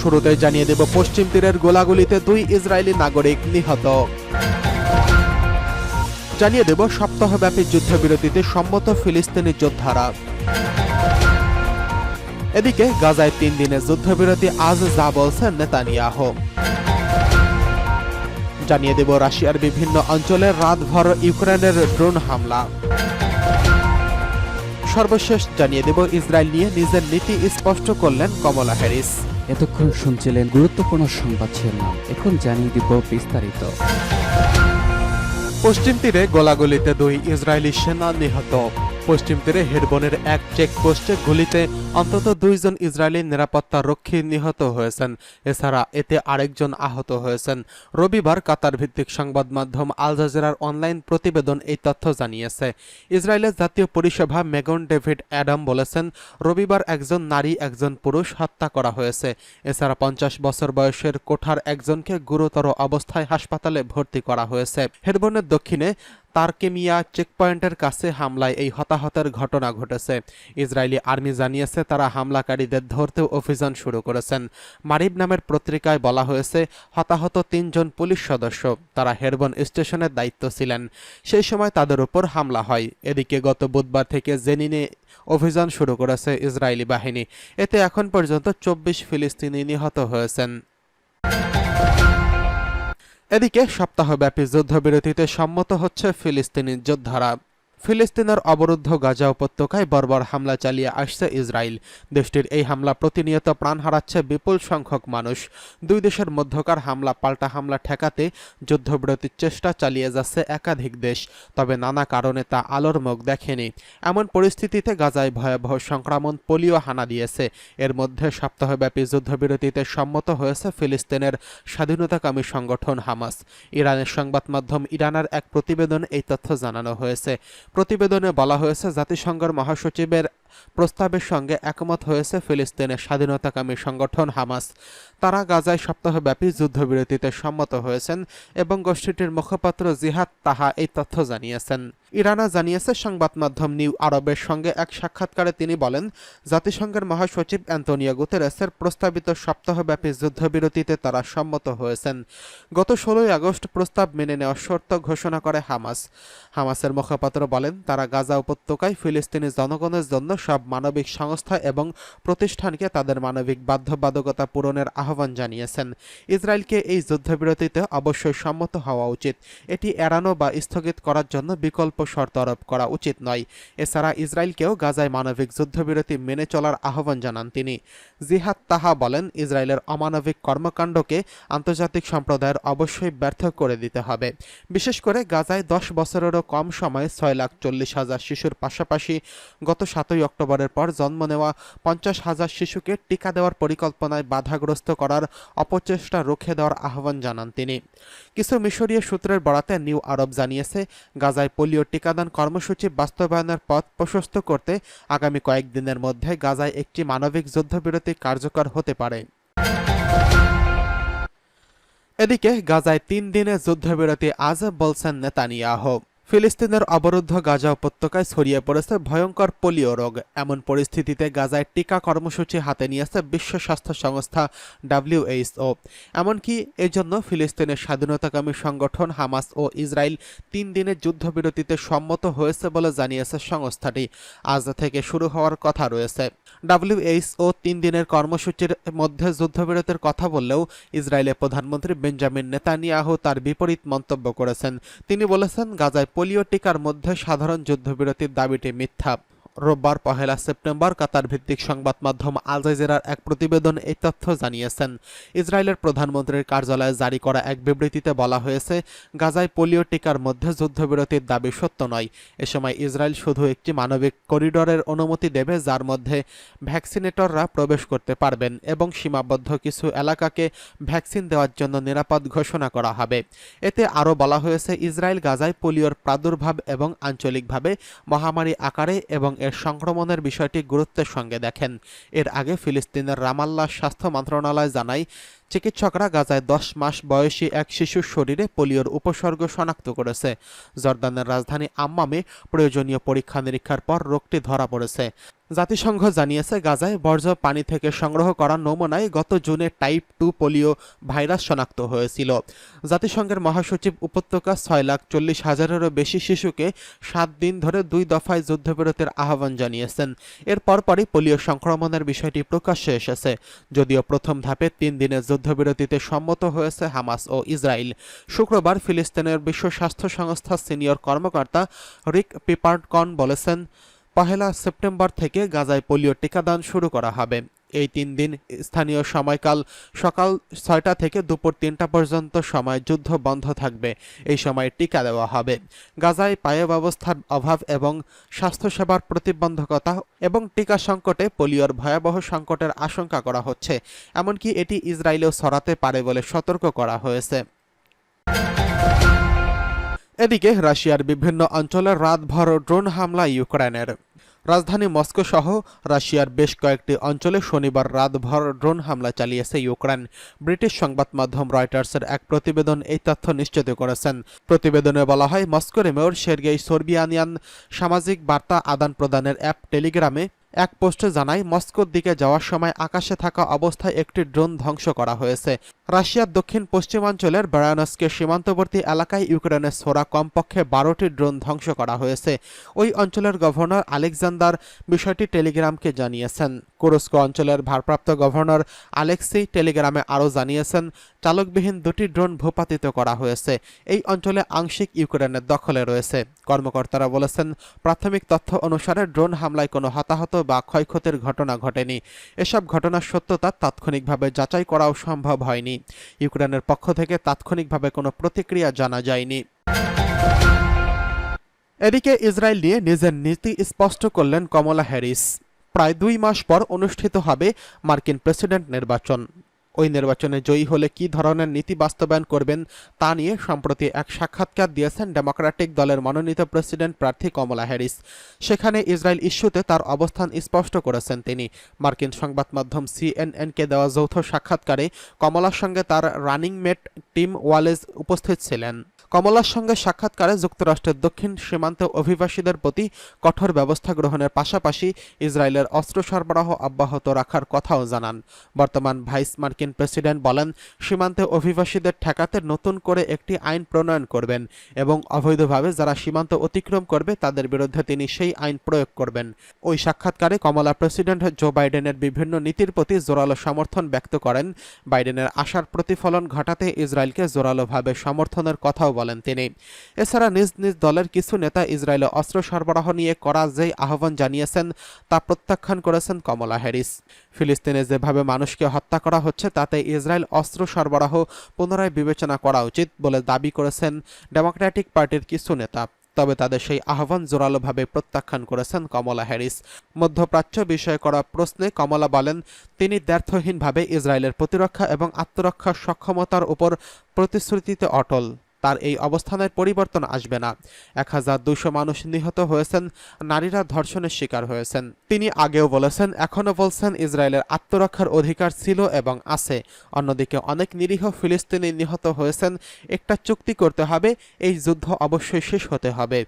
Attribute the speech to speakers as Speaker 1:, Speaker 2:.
Speaker 1: শুরুতে জানিয়ে দেব পশ্চিম তীরের গোলাগুলিতে 2 ইসরায়েলি নাগরিক নিহত। জানিয়ে দেব সপ্তাহব্যাপী যুদ্ধবিরতিতে সম্মত ফিলিস্তিনি যোদ্ধারা। এদিকে গাজায় 3 দিনের যুদ্ধবিরতি আজ যা বলছেন নেতানিয়াহু। জানিয়ে দেব রাশিয়ার বিভিন্ন অঞ্চলে রাতভর ইউক্রেনের ড্রোন হামলা। সর্বশেষ জানিয়ে দেব ইসরায়েল নিয়ে নিজের নীতি স্পষ্ট করলেন কমলা হ্যারিস।
Speaker 2: এতক্ষণ শুনছিলেন গুরুত্বপূর্ণ সংবাদ শিরোনাম, এখন জানিয়ে দিব বিস্তারিত।
Speaker 1: পশ্চিম তীরে গোলাগুলিতে 2 ইসরায়েলি সেনা নিহত। পশ্চিম তীরে হেরবনের এক চেকপোস্টে গুলিতে অন্তত 2 জন ইসরায়েলি নিরাপত্তা রক্ষী নিহত হয়েছেন। এছাড়া এতে আরেকজন আহত হয়েছেন। রবিবার কাতার ভিত্তিক সংবাদ মাধ্যম আল জাজিরার অনলাইন প্রতিবেদন এই তথ্য জানিয়েছে। ইসরায়েলের জাতীয় পরিষেবা মেগন ডেভিড অ্যাডাম বলেছেন, রবিবার একজন নারী একজন পুরুষ হত্যা করা হয়েছে। এছাড়া 50 বছর বয়সের কোঠার একজনকে গুরুতর অবস্থায় হাসপাতালে ভর্তি করা হয়েছে। হেরবনের দক্ষিণে তারকেমিয়া চেকপয়েন্টের কাছে হামলায় এই হতাহতের ঘটনা ঘটেছে। ইসরায়েলি আর্মি জানিয়েছে তারা হামলাকারীদের ধরতে অভিযান শুরু করেছেন। মারিব নামের পত্রিকায় বলা হয়েছে, হতাহত 3 জন পুলিশ সদস্য, তারা হেরবন স্টেশনের দায়িত্ব ছিলেন। সেই সময় তাদের উপর হামলা হয়। এদিকে গত বুধবার থেকে জেনিনে অভিযান শুরু করেছে ইসরায়েলি বাহিনী। এতে এখন পর্যন্ত 24 ফিলিস্তিনি নিহত হয়েছেন। এদিকে সপ্তাহব্যাপী যুদ্ধবিরতিতে সম্মত হচ্ছে ফিলিস্তিনি যোদ্ধারা। ফিলিস্তিনের অবরুদ্ধ গাজা উপত্যকায় বর্বর হামলা চালিয়ে আসছে ইসরায়েল। দেশটির এই হামলা প্রতিনিয়ত প্রাণ হারাচ্ছে বিপুল সংখ্যক মানুষ। 2 দেশের মধ্যকার হামলা পাল্টা হামলা ঠেকাতে যুদ্ধবিরতির চেষ্টা চালিয়ে যাচ্ছে একাধিক দেশ, তবে নানা কারণে তা আলোর মুখ দেখেনি। এমন পরিস্থিতিতে গাজায় ভয়াবহ সংক্রমণ পোলিও হানা দিয়েছে। এর মধ্যে সপ্তাহব্যাপী যুদ্ধবিরতিতে সম্মত হয়েছে ফিলিস্তিনের স্বাধীনতাকামী সংগঠন হামাস। ইরানের সংবাদ মাধ্যম ইরানের এক প্রতিবেদনে এই তথ্য জানানো হয়েছে। প্রতিবেদনে বলা হয়েছে, জাতিসংঘের মহাসচিবের প্রস্তাবের সঙ্গে একমত হয়েছে ফিলিস্তিনের স্বাধীনতাকামী সংগঠন হামাস। তারা গাজায় সপ্তাহব্যাপী যুদ্ধবিরতিতে সম্মত হয়েছেন এবং গোষ্ঠীটির মুখপাত্র জিহাদ তাহা এই তথ্য জানিয়েছেন। ইরানা জানিয়েছে সংবাদ মাধ্যম নিউ আরবের সঙ্গে এক সাক্ষাৎকারে তিনি বলেন, জাতিসংঘের মহাসচিব অ্যান্তোনিও গুতেরেসের প্রস্তাবিত সপ্তাহব্যাপী যুদ্ধবিরতিতে তারা সম্মত হয়েছেন। গত 16 আগস্ট প্রস্তাব মেনে নেওয়ার শর্ত ঘোষণা করে হামাস। হামাসের মুখপাত্র বলেন, তারা গাজা উপত্যকায় ফিলিস্তিনি জনগণের জন্য সব মানবিক সংস্থা এবং প্রতিষ্ঠানকে তাদের মানবিক বাধ্যবাধকতা পূরণের আহ্বান জানিয়েছেন। ইসরায়েলকে এই যুদ্ধবিরতিতে অবশ্যই সম্মত হওয়া উচিত। এটি এড়ানো বা স্থগিত করার জন্য বিকল্প শর্ত আরোপ করা উচিত নয়। এছাড়া ইসরায়েলকেও গাজায় মানবিক যুদ্ধবিরতি মেনে চলার আহ্বান জানান তিনি। জিহাদ তাহা বলেন, ইসরায়েলের অমানবিক কর্মকাণ্ডকে আন্তর্জাতিক সম্প্রদায়ের অবশ্যই ব্যর্থ করে দিতে হবে। বিশেষ করে গাজায় 10 বছরেরও কম সময়ে 6,40,000 শিশুর পাশাপাশি গত 7ই অক্টোবরের পর জন্ম নেওয়া 50,000 শিশুকে টিকা দেওয়ার পরিকল্পনায় বাধাগ্রস্ত করার অপচেষ্টা রুখে দেওয়ার আহ্বান জানান তিনি। কিছু মিশরীয় সূত্রের বরাতে নিউ আরব জানিয়েছে, গাজায় পোলিও টিকাদান কর্মসূচি বাস্তবায়নের পথ প্রশস্ত করতে আগামী কয়েকদিনের মধ্যে গাজায় একটি মানবিক যুদ্ধবিরতি কার্যকর হতে পারে। এদিকে গাজায় 3 দিনের যুদ্ধবিরতি আজ বলছেন নেতানিয়াহু। ফিলিস্তিনের অবরুদ্ধ গাজা উপত্যকায় ছড়িয়ে পড়েছে ভয়ঙ্কর পোলিও রোগ। এমন পরিস্থিতিতে গাজায় টিকা কর্মসূচি হাতে নিয়েছে বিশ্ব স্বাস্থ্য সংস্থা WHO। এমনকি এজন্য ফিলিস্তিনের স্বাধীনতাকামী সংগঠন হামাস ও ইসরায়েল 3 দিনের যুদ্ধবিরতিতে সম্মত হয়েছে বলে জানিয়েছে সংস্থাটি। আজ থেকে শুরু হওয়ার কথা রয়েছে। WHO 3 দিনের কর্মসূচির মধ্যে যুদ্ধবিরতির কথা বললেও ইসরায়েলের প্রধানমন্ত্রী বেঞ্জামিন নেতানিয়াহু তার বিপরীত মন্তব্য করেছেন। তিনি বলেছেন, গাজায় পোলিও টিকার মধ্যে সাধারণ যুদ্ধবিরতির দাবিটি মিথ্যা। রোববার 1 সেপ্টেম্বর কাতার ভিত্তিক সংবাদ মাধ্যম আল জাজিরার এক প্রতিবেদন এই তথ্য জানিয়েছেন। ইসরায়েলের প্রধানমন্ত্রীর কার্যালয়ে জারি করা এক বিবৃতিতে বলা হয়েছে, গাজায় পোলিও টিকার মধ্যে যুদ্ধবিরতির দাবি সত্য নয়। এ সময় ইসরায়েল শুধু একটি মানবিক করিডোরের অনুমতি দেবে, যার মধ্যে ভ্যাকসিনেটররা প্রবেশ করতে পারবেন এবং সীমাবদ্ধ কিছু এলাকাকে ভ্যাকসিন দেওয়ার জন্য নিরাপদ ঘোষণা করা হবে। এতে আরও বলা হয়েছে, ইসরায়েল গাজায় পোলিওর প্রাদুর্ভাব এবং আঞ্চলিকভাবে মহামারী আকারে এবং এর সংক্রমণের বিষয়টি গুরুত্বের সঙ্গে দেখেন। এর আগে ফিলিস্তিনের রামাল্লাহ স্বাস্থ্য মন্ত্রণালয় জানায়, চিকিৎসকরা গাজায় 10 মাস বয়সী এক শিশুর শরীরে পোলিওর উপসর্গ শনাক্ত করেছে। জর্দানের রাজধানী আম্মামে প্রয়োজনীয় পরীক্ষা নিরীক্ষার পর রোগটি ধরা পড়েছে। জাতিসংঘ জানিয়েছে, গাজায় বর্জ্য পানি থেকে সংগ্রহ করা নমুনায় গত জুনে টাইপ 2 পোলিও ভাইরাস শনাক্ত হয়েছিল। জাতিসংঘের মহাসচিব উপত্যকা 6,40,000-এরও বেশি শিশুকে 7 দিন ধরে 2 দফায় যুদ্ধবিরতির আহ্বান জানিয়েছেন। এর পরপরই পোলিও সংক্রমণের বিষয়টি প্রকাশ্যে এসেছে। যদিও প্রথম ধাপে 3 দিনের যুদ্ধবিরতিতে সম্মত হয়েছে হামাস ও ইসরায়েল। শুক্রবার ফিলিস্তিনের বিশ্ব স্বাস্থ্য সংস্থার সিনিয়র কর্মকর্তা রিক পিপার্ডকন বলেছেন, 1 সেপ্টেম্বর থেকে গাজায় পোলিও টিকাদান শুরু করা হবে। এই 3 দিন স্থানীয় সময়কাল সকাল 6টা থেকে দুপুর 3টা পর্যন্ত সময় যুদ্ধ বন্ধ থাকবে। এই সময় টিকা দেওয়া হবে। গাজায় পায়ে ব্যবস্থার অভাব এবং স্বাস্থ্যসেবার প্রতিবন্ধকতা এবং টিকা সংকটে পোলিওর ভয়াবহ সংকটের আশঙ্কা করা হচ্ছে। এমনকি এটি ইসরায়েলেও ছড়াতে পারে বলে সতর্ক করা হয়েছে। এদিকে রাশিয়ার বিভিন্ন অঞ্চলে রাতভর ড্রোন হামলা ইউক্রেনের। রাজধানী মস্কো সহ রাশিয়ার বেশ কয়েকটি অঞ্চলে শনিবার রাতভর ড্রোন হামলা চালিয়েছে ইউক্রেন। ব্রিটিশ সংবাদ মাধ্যম রয়টার্সের এক প্রতিবেদন এই তথ্য নিশ্চিত করেছেন। প্রতিবেদনে বলা হয়, মস্কোর মেয়র সের্গেই সোরবিয়ানিয়ান সামাজিক বার্তা আদান প্রদানের অ্যাপ টেলিগ্রামে এক পোস্টে জানায়, মস্কোর দিকে যাওয়ার সময় আকাশে থাকা অবস্থায় একটি ড্রোন ধ্বংস করা হয়েছে। রাশিয়ার দক্ষিণ পশ্চিমাঞ্চলের ব্রায়ানস্কের সীমান্তবর্তী এলাকায় ইউক্রেনের ছোড়া কমপক্ষে 12টি ড্রোন ধ্বংস করা হয়েছে। ওই অঞ্চলের গভর্নর আলেকজান্ডার বিষয়টি টেলিগ্রামকে জানিয়েছেন। কুরস্ক অঞ্চলের ভারপ্রাপ্ত গভর্নর আলেক্সি টেলিগ্রামে আরও জানিয়েছেন, চালকবিহীন 2টি ড্রোন ভূপাতিত করা হয়েছে। এই অঞ্চলে আংশিক ইউক্রেনের দখলে রয়েছে। কর্মকর্তারা বলেছেন, প্রাথমিক তথ্য অনুসারে ড্রোন হামলায় কোনো হতাহত বা ক্ষয়ক্ষতির ঘটনা ঘটেনি। এসব ঘটনার সত্যতা তাৎক্ষণিকভাবে যাচাই করাও সম্ভব হয়নি। ইউক্রেনের পক্ষ থেকে তাৎক্ষণিকভাবে কোনো প্রতিক্রিয়া জানা যায়নি। এদিকে ইসরায়েল নিয়ে নিজের নীতি স্পষ্ট করলেন কমলা হ্যারিস। প্রায় 2 মাস পর অনুষ্ঠিত হবে মার্কিন প্রেসিডেন্ট নির্বাচন। ওই নির্বাচনে জয়ী হলে কী ধরনের নীতি বাস্তবায়ন করবেন তা নিয়ে সম্প্রতি এক সাক্ষাৎকার দিয়েছেন ডেমোক্রেটিক দলের মনোনীত প্রেসিডেন্ট প্রার্থী কমলা হ্যারিস। সেখানে ইসরায়েল ইস্যুতে তার অবস্থান স্পষ্ট করেছেন তিনি। মার্কিন সংবাদ মাধ্যম সিএনএনকে দেওয়া যৌথ সাক্ষাৎকারে কমলার সঙ্গে তার রানিং মেট টিম ওয়ালেজ উপস্থিত ছিলেন। কমলার সঙ্গে সাক্ষাৎকারে যুক্তরাষ্ট্রের দক্ষিণ সীমান্তে অভিবাসীদের প্রতি কঠোর ব্যবস্থা গ্রহণের পাশাপাশি ইসরায়েলের অস্ত্র সরবরাহ অব্যাহত রাখার কথাও জানান। বর্তমান ভাইস মার্কিন প্রেসিডেন্ট বলেন, সীমান্তে অভিবাসীদের ঠেকাতে নতুন করে একটি আইন প্রণয়ন করবেন এবং অবৈধভাবে যারা সীমান্ত অতিক্রম করবে তাদের বিরুদ্ধে তিনি সেই আইন প্রয়োগ করবেন। ওই সাক্ষাৎকারে কমলা প্রেসিডেন্ট জো বাইডেনের বিভিন্ন নীতির প্রতি জোরালো সমর্থন ব্যক্ত করেন। বাইডেনের আশার প্রতিফলন ঘটাতে ইসরায়েলকে জোরালোভাবে সমর্থনের কথাও বলেন তিনি। এছাড়া নিজ নিজ দলের কিছু নেতা ইসরায়েলে অস্ত্র সরবরাহ নিয়ে করা যেই আহ্বান জানিয়েছেন তা প্রত্যাখ্যান করেছেন কমলা হ্যারিস। ফিলিস্তিনে যেভাবে মানুষকে হত্যা করা হচ্ছে তাতে ইসরায়েল অস্ত্র সরবরাহ পুনরায় বিবেচনা করা উচিত বলে দাবি করেছেন ডেমোক্রেটিক পার্টির কিছু নেতা। তবে তাদের সেই আহ্বান জোরালোভাবে প্রত্যাখ্যান করেছেন কমলা হ্যারিস। মধ্যপ্রাচ্য বিষয়ে করা প্রশ্নে কমলা বলেন, তিনি দ্ব্যর্থহীনভাবে ইসরায়েলের প্রতিরক্ষা এবং আত্মরক্ষার সক্ষমতার উপর প্রতিশ্রুতিতে অটল। তার এই অবস্থানের পরিবর্তন আসবে না। 1200 মানুষ নিহত হয়েছেন, নারীরা ধর্ষণের শিকার হয়েছেন। তিনি আগেও বলেছেন, এখনও বলছেন, ইসরায়েলের আত্মরক্ষার অধিকার ছিল এবং আছে। অন্যদিকে অনেক নিরীহ ফিলিস্তিনি নিহত হয়েছেন। একটা চুক্তি করতে হবে, এই যুদ্ধ অবশ্যই শেষ হতে হবে।